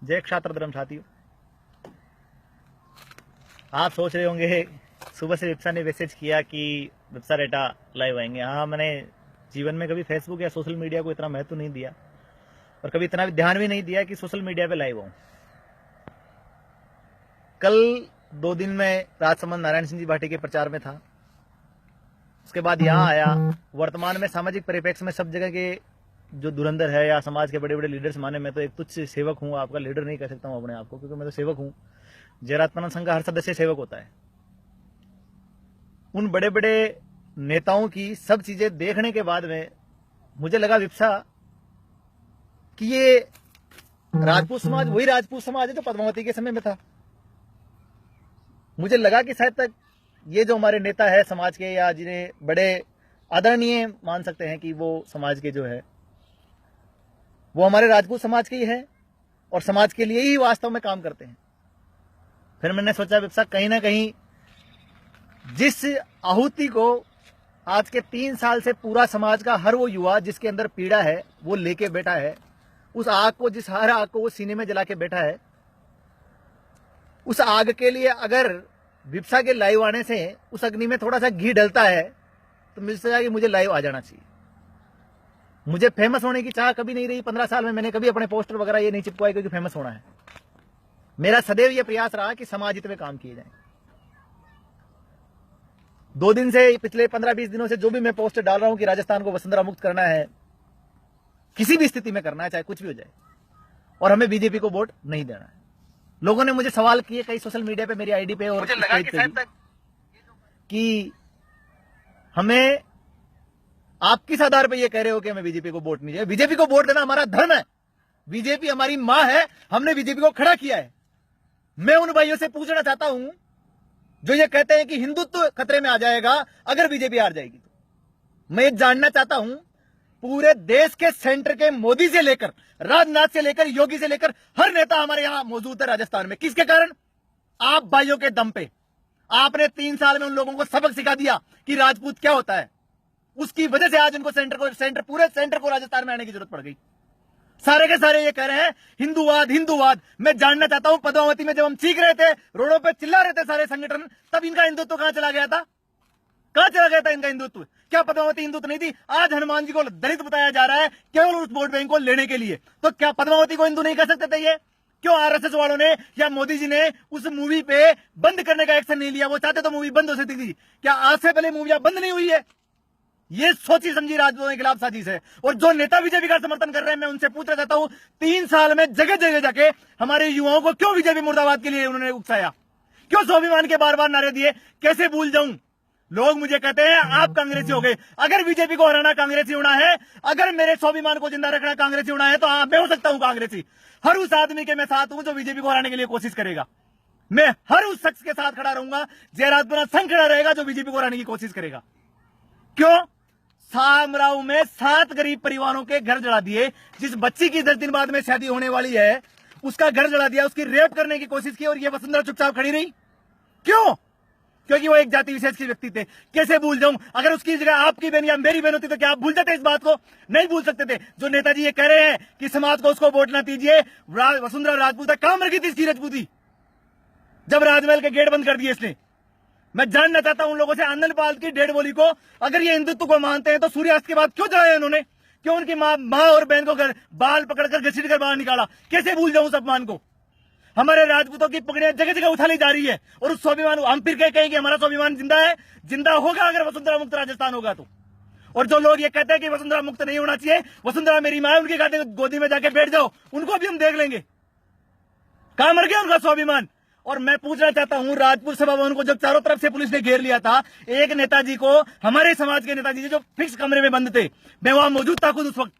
जय क्षात्र धर्म साथियों, आप सोच रहे होंगे सुबह से विप्सा ने मैसेज किया कि विप्सा रेटा लाइव आएंगे। हाँ, मैंने जीवन में कभी फेसबुक या सोशल मीडिया को इतना महत्व नहीं दिया और कभी इतना ध्यान भी नहीं दिया कि सोशल मीडिया पे लाइव आऊं। कल 2 दिन में राजसमंद नारायण सिंह जी भाटी के प्रचार में था, उसके बाद यहाँ आया। वर्तमान में सामाजिक परिप्रेक्ष्य में सब जगह के जो धुरंधर है या समाज के बड़े बड़े लीडर्स माने, मैं तो एक तुच्छ सेवक हूँ, आपका लीडर नहीं कह सकता हूँ अपने आप को, क्योंकि मैं तो सेवक हूँ। जयराजपना संघ का हर सदस्य सेवक होता है। उन बड़े बड़े नेताओं की सब चीजें देखने के बाद में मुझे लगा विप्सा कि ये राजपूत समाज वही राजपूत समाज है जो पद्मावती के समय में था। मुझे लगा कि शायद तक ये जो हमारे नेता है समाज के, या जिन्हें बड़े आदरणीय मान सकते हैं कि वो समाज के जो है वो हमारे राजपूत समाज के ही है और समाज के लिए ही वास्तव में काम करते हैं। फिर मैंने सोचा विप्सा, कहीं ना कहीं जिस आहुति को आज के 3 साल से पूरा समाज का हर वो युवा जिसके अंदर पीड़ा है वो लेके बैठा है, उस आग को, जिस हर आग को वो सीने में जला के बैठा है, उस आग के लिए अगर विप्सा के लाइव आने से उस अग्नि में थोड़ा सा घी डलता है तो मुझे सोचा कि मुझे लाइव आ जाना चाहिए। मुझे फेमस होने की चाह कभी नहीं रही। 15 साल में मैंने कभी अपने पोस्टर वगैरह ये नहीं चिपकवाए क्योंकि फेमस होना है। मेरा सदैव ये प्रयास रहा कि समाज हित में काम किए जाए। 2 दिन से, पिछले 15-20 दिनों से जो भी मैं पोस्टर डाल रहा हूं कि राजस्थान को वसुंधरा मुक्त करना है, किसी भी स्थिति में करना है, चाहे कुछ भी हो जाए, और हमें बीजेपी को वोट नहीं देना है। लोगों ने मुझे सवाल किए कई सोशल मीडिया पे, मेरी आईडी पे और कि हमें आप किस आधार पे ये कह रहे हो कि हमें बीजेपी को वोट नहीं चाहिए। बीजेपी को वोट देना हमारा धर्म है। बीजेपी हमारी मां है, हमने बीजेपी को खड़ा किया है। मैं उन भाइयों से पूछना चाहता हूं जो ये कहते हैं कि हिंदुत्व खतरे में आ जाएगा अगर बीजेपी हार जाएगी, तो मैं जानना चाहता हूं पूरे देश के सेंटर के मोदी से लेकर राजनाथ से लेकर योगी से लेकर हर नेता हमारे यहां मौजूद है राजस्थान में। किसके कारण? आप भाइयों के दम पे। आपने 3 साल में उन लोगों को सबक सिखा दिया कि राजपूत क्या होता है। उसकी वजह से आज उनको पूरे सेंटर को राजस्थान में आने की जरूरत पड़ गई। सारे के सारे ये कह रहे हैं हिंदूवाद हिंदूवाद। मैं जानना चाहता हूं, पद्मावती में जब हम चीख रहे थे, रोडों पे चिल्ला रहे थे सारे संगठन, तब इनका हिंदुत्व कहां चला गया था? कहां चला गया था इनका हिंदुत्व? क्या पद्मावती हिंदुत्व नहीं थी? आज हनुमान जी को दलित बताया जा रहा है केवल उस वोट बैंक को लेने के लिए। तो क्या पद्मावती को हिंदू नहीं कह सकते थे? ये क्यों आरएसएस वालों ने या मोदी जी ने उस मूवी पे बंद करने का एक्शन नहीं लिया? वो चाहते तो मूवी बंद हो सकती थी। क्या आज से पहले मूवियां बंद नहीं हुई है? ये सोची समझी राजपूतों के खिलाफ साजिश है। और जो नेता बीजेपी का समर्थन कर रहे हैं, मैं उनसे पूछना चाहता हूं, 3 साल में जगह जगह जाके हमारे युवाओं को क्यों बीजेपी मुर्दाबाद के लिए उन्होंने उकसाया? क्यों स्वाभिमान के बार बार नारे दिए? कैसे भूल जाऊं? लोग मुझे कहते हैं आप कांग्रेसी हो गए। अगर बीजेपी को हराना कांग्रेसी होना है, अगर मेरे स्वाभिमान को जिंदा रखना कांग्रेसी होना है, तो हाँ, मैं हो सकता हूं कांग्रेसी। हर उस आदमी के मैं साथ हूं जो बीजेपी को हराने के लिए कोशिश करेगा। मैं हर उस शख्स के साथ खड़ा रहूंगा, जयराजपुरा संघ खड़ा रहेगा जो बीजेपी को हराने की कोशिश करेगा। क्यों? सामराव में 7 गरीब परिवारों के घर जला दिए। जिस बच्ची की 10 दिन बाद में शादी होने वाली है उसका घर जला दिया, उसकी रेप करने की कोशिश की, और ये वसुंधरा चुपचाप खड़ी रही। क्यों? क्योंकि वो एक जाति विशेष के व्यक्ति थे। कैसे भूल जाऊं? अगर उसकी जगह आपकी बहन या मेरी बहन होती तो क्या आप भूल जाते इस बात को? नहीं भूल सकते थे। जो नेताजी ये कह रहे हैं कि समाज को उसको वोट ना दीजिए, वसुंधरा राजपूत काम रखी थी इसकी राजपूती जब राजमहल के गेट बंद कर दिए इसने। मैं जानना चाहता हूं उन लोगों से, आनंदपाल की डेड बॉडी को अगर ये हिंदुत्व को मानते हैं तो सूर्यास्त के बाद क्यों जलाया इन्होंने? क्यों उनकी मां और बहन को बाल पकड़कर घसीट कर बाहर निकाला? कैसे भूल जाऊं उस अपमान को? हमारे राजपूतों की पगड़ियां जगह जगह उछाली जा रही है और उस स्वाभिमान, हम फिर कहें कि हमारा स्वाभिमान जिंदा है। जिंदा होगा अगर वसुंधरा मुक्त राजस्थान होगा तो। और जो लोग ये कहते हैं कि वसुंधरा मुक्त नहीं होना चाहिए, वसुंधरा मेरी मां है, उनकी गोदी में जाके बैठ जाओ, उनको भी हम देख लेंगे। कहां मर गया उनका स्वाभिमान? और मैं पूछना चाहता हूं, राजपूत सभा भवन को जब चारों तरफ से पुलिस ने घेर लिया था, एक नेताजी को, हमारे समाज के नेताजी जी जो फिक्स कमरे में बंद थे, मैं वहां मौजूद था खुद उस वक्त,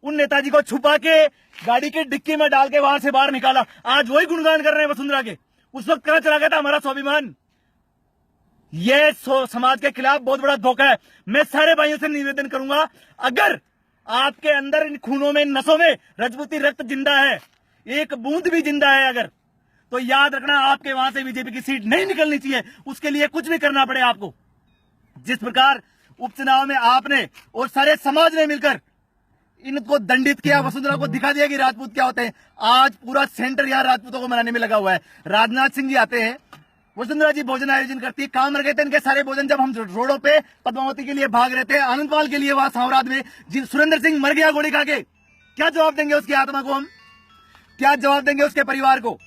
उन नेताजी को छुपा के गाड़ी की डिक्की में डाल के वहां से बाहर निकाला। आज वही गुणगान कर रहे हैं वसुंधरा के। उस वक्त कहां चला गया था हमारा स्वाभिमान? यह समाज के खिलाफ बहुत बड़ा धोखा है। मैं सारे भाइयों से निवेदन करूंगा, अगर आपके अंदर इन खूनों में, नसों में राजपूती रक्त जिंदा है, एक बूंद भी जिंदा है अगर, तो याद रखना आपके वहां से बीजेपी की सीट नहीं निकलनी चाहिए। उसके लिए कुछ भी करना पड़े आपको। जिस प्रकार उपचुनाव में आपने और सारे समाज ने मिलकर इनको दंडित किया, वसुंधरा को दिखा दिया कि राजपूत क्या होते हैं। आज पूरा सेंटर यहाँ राजपूतों को मनाने में लगा हुआ है। राजनाथ सिंह जी आते हैं, वसुंधरा जी भोजन आयोजन करती है, काम रह गए थे इनके सारे भोजन। जब हम रोडों पे पद्मावती के लिए भाग रहे थे, आनंदपाल के लिए वहां सावराद में सुरेंद्र सिंह मर गया गोली खा के, क्या जवाब देंगे उसकी आत्मा को? हम क्या जवाब देंगे उसके परिवार को?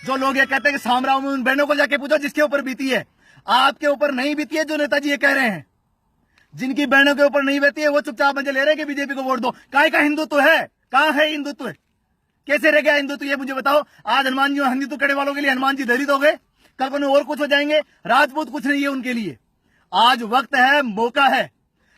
जो लोग ये कहते हैं कि सामराव में उन बहनों को जाके पूछो जिसके ऊपर बीती है। आपके ऊपर नहीं बीती है जो नेताजी ये कह रहे हैं। जिनकी बहनों के ऊपर नहीं बीती है वो चुपचाप मजे ले रहे हैं कि बीजेपी को वोट दो। काय का हिंदुत्व है? कहां है हिंदुत्व? कैसे रह गया हिंदुत्व? ये मुझे बताओ। आज हनुमान जी हिंदुत्व करने वालों के लिए हनुमान जी दलित हो गए, कल को और कुछ हो जाएंगे। राजपूत कुछ नहीं है उनके लिए। आज वक्त है, मौका है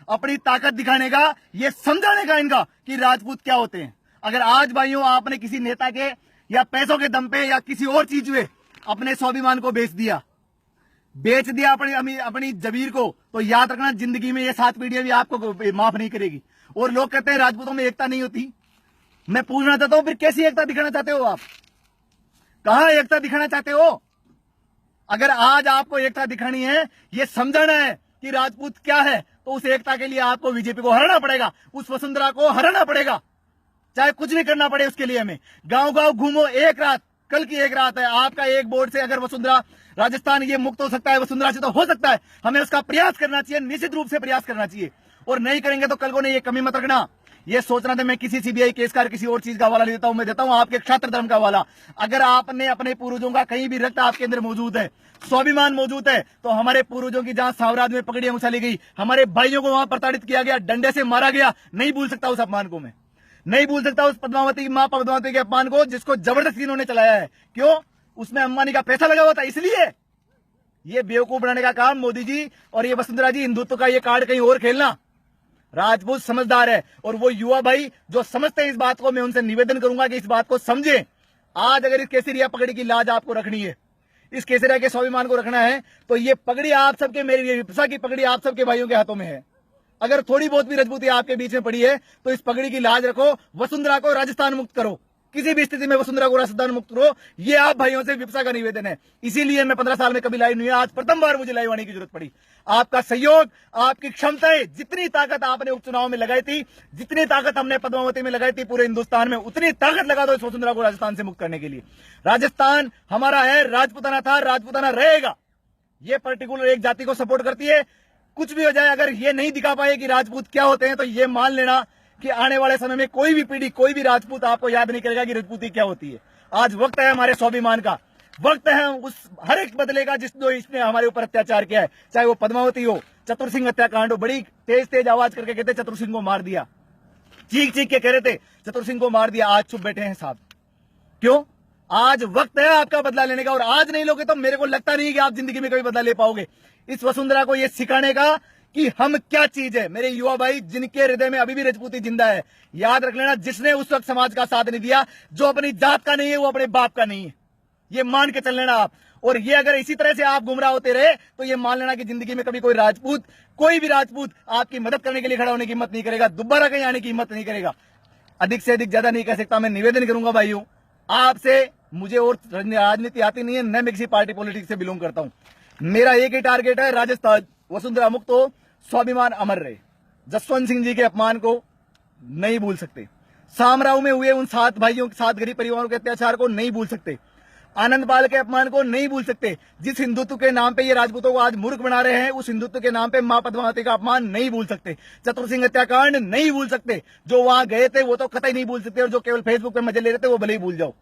अपनी ताकत दिखाने का, ये समझाने का इनका कि राजपूत क्या होते हैं। अगर आज भाइयों आपने किसी नेता के या पैसों के दम पे या किसी और चीज में अपने स्वाभिमान को बेच दिया अपनी जबीर को, तो याद रखना जिंदगी में ये 7 पीढ़ियां भी आपको माफ नहीं करेगी। और लोग कहते हैं राजपूतों में एकता नहीं होती। मैं पूछना चाहता हूं फिर कैसी एकता दिखाना चाहते हो आप? कहां एकता दिखाना चाहते हो? अगर आज आपको एकता दिखानी है, ये समझाना है कि राजपूत क्या है, तो उस एकता के लिए आपको बीजेपी को हराना पड़ेगा, उस वसुंधरा को हराना पड़ेगा, चाहे कुछ नहीं करना पड़े उसके लिए। हमें गांव गांव घूमो, एक रात, कल की एक रात है। आपका एक वोट से अगर वसुंधरा राजस्थान ये मुक्त हो सकता है, वसुंधरा से तो हो सकता है। हमें उसका प्रयास करना चाहिए, निश्चित रूप से प्रयास करना चाहिए। और नहीं करेंगे तो कल को नहीं, ये कमी मत रखना। ये सोचना था मैं किसी सीबीआई केस का किसी और चीज का हवाला देता हूं, मैं देता हूं आपके क्षात्र धर्म का हवाला। अगर आपने अपने पूर्वजों का कहीं भी रक्त आपके अंदर मौजूद है, स्वाभिमान मौजूद है, तो हमारे पूर्वजों की जहां सावराज में पगड़ियां उछाली गई, हमारे भाइयों को वहां प्रताड़ित किया गया, डंडे से मारा गया, नहीं भूल सकता उस अपमान को। मैं नहीं भूल सकता उस पद्मावती की मां पद्मावती के अपमान को, जिसको जबरदस्ती इन्होंने चलाया है। क्यों? उसमें अंबानी का पैसा लगा हुआ था, इसलिए। ये बेवकूफ बनाने का काम मोदी जी और ये वसुंधरा जी, हिंदुत्व का ये कार्ड कहीं और खेलना। राजपूत समझदार है, और वो युवा भाई जो समझते हैं इस बात को, मैं उनसे निवेदन करूंगा कि इस बात को समझें। आज अगर इस केसरिया पगड़ी की लाज आपको रखनी है, इस केसरिया के स्वाभिमान को रखना है, तो ये पगड़ी आप सबके, मेरी विपसा की पगड़ी आप सबके भाइयों के हाथों में है। अगर थोड़ी बहुत भी रजपूती आपके बीच में पड़ी है, तो इस पगड़ी की लाज रखो, वसुंधरा को राजस्थान मुक्त करो, किसी भी स्थिति में वसुंधरा को राजस्थान मुक्त करो। ये आप भाइयों से विपसा का निवेदन है। इसीलिए मैं 15 साल में कभी लाइव नहीं हुआ, आज प्रथम बार मुझे लाइव आने की जरूरत पड़ी। आपका सहयोग, आपकी क्षमताएं, जितनी ताकत आपने उपचुनाव में लगाई थी, जितनी ताकत हमने पद्मावती में लगाई थी पूरे हिंदुस्तान में, उतनी ताकत लगा दो इस वसुंधरा को राजस्थान से मुक्त करने के लिए। राजस्थान हमारा है, राजपुताना था, राजपुताना रहेगा। ये पर्टिकुलर एक जाति को सपोर्ट करती है। कुछ भी हो जाए, अगर ये नहीं दिखा पाए कि राजपूत क्या होते हैं, तो ये मान लेना कि आने वाले समय में कोई भी पीढ़ी, कोई भी राजपूत आपको याद नहीं करेगा कि राजपूती क्या होती है। आज वक्त है हमारे स्वाभिमान का, वक्त है उस हर एक बदले का जिसने इसने हमारे ऊपर अत्याचार किया है, चाहे वो पद्मावती हो, चतुर सिंह हत्याकांड हो। बड़ी तेज तेज आवाज करके कहते चतुर सिंह को मार दिया, चीख चीख के कह रहे थे चतुर सिंह को मार दिया। आज चुप बैठे हैं साहब, क्यों? आज वक्त है आपका बदला लेने का, और आज नहीं लोगे तो मेरे को लगता नहीं कि आप जिंदगी में कभी बदला ले पाओगे। इस वसुंधरा को यह सिखाने का कि हम क्या चीज है। मेरे युवा भाई जिनके हृदय में अभी भी राजपूती जिंदा है, याद रख लेना, जिसने उस वक्त समाज का साथ नहीं दिया, जो अपनी जात का नहीं है वो अपने बाप का नहीं है, ये मान के चल लेना आप। और ये अगर इसी तरह से आप गुमराह होते रहे, तो ये मान लेना कि जिंदगी में कभी कोई राजपूत, कोई भी राजपूत आपकी मदद करने के लिए खड़ा होने की हिम्मत नहीं करेगा, दोबारा कहीं आने की हिम्मत नहीं करेगा। अधिक से अधिक ज्यादा नहीं कह सकता, मैं निवेदन करूंगा भाइयों आपसे, मुझे और राजनीति आती नहीं है, न मैं किसी पार्टी पॉलिटिक्स से बिलोंग करता हूं। मेरा एक ही टारगेट है, राजस्थान वसुंधरा मुक्त हो, स्वाभिमान अमर रहे। जसवंत सिंह जी के अपमान को नहीं भूल सकते, सामराव में हुए उन 7 भाइयों, 7 गरीब परिवारों के अत्याचार को नहीं भूल सकते, आनंदपाल के अपमान को नहीं भूल सकते। जिस हिंदुत्व के नाम पे ये राजपूतों को आज मूर्ख बना रहे हैं, उस हिंदुत्व के नाम पे मां पद्मावती का अपमान नहीं भूल सकते, चतुर सिंह हत्याकांड नहीं भूल सकते। जो वहां गए थे वो तो कतई नहीं भूल सकते, और जो केवल फेसबुक पे मजे ले रहे थे वो भले ही भूल जाओ।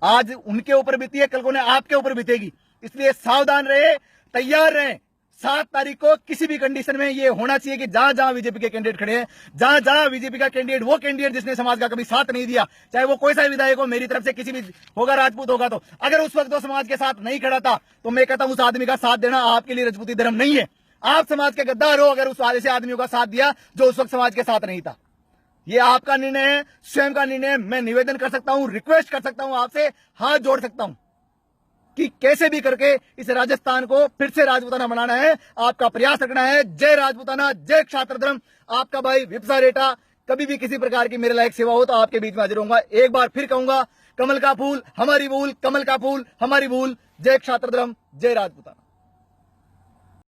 आज उनके ऊपर बीती है, कल को आपके ऊपर बीतेगी, इसलिए सावधान रहे, तैयार रहें। 7 तारीख को किसी भी कंडीशन में ये होना चाहिए कि जहां जहां बीजेपी के कैंडिडेट खड़े हैं, जहां जहां बीजेपी का कैंडिडेट, वो कैंडिडेट जिसने समाज का कभी साथ नहीं दिया, चाहे वो कोई सा विधायक हो, मेरी तरफ से किसी भी होगा, राजपूत होगा, तो अगर उस वक्त वो समाज के साथ नहीं खड़ा था, तो मैं कहता हूं उस आदमी का साथ देना आपके लिए राजपूती धर्म नहीं है। आप समाज के गद्दार हो अगर उस ऐसे आदमियों का साथ दिया जो उस वक्त समाज के साथ नहीं था। ये आपका निर्णय है, स्वयं का निर्णय है। मैं निवेदन कर सकता हूं, रिक्वेस्ट कर सकता हूं, आपसे हाथ जोड़ सकता हूं कि कैसे भी करके इस राजस्थान को फिर से राजपूताना बनाना है, आपका प्रयास रखना है। जय राजपूताना, जय क्षात्र धर्म। आपका भाई विपसा रेटा। कभी भी किसी प्रकार की मेरे लायक सेवा हो तो आपके बीच में हाजिर होऊंगा। एक बार फिर कहूंगा, कमल का फूल हमारी भूल, कमल का फूल हमारी भूल। जय क्षात्र धर्म, जय राजपूताना।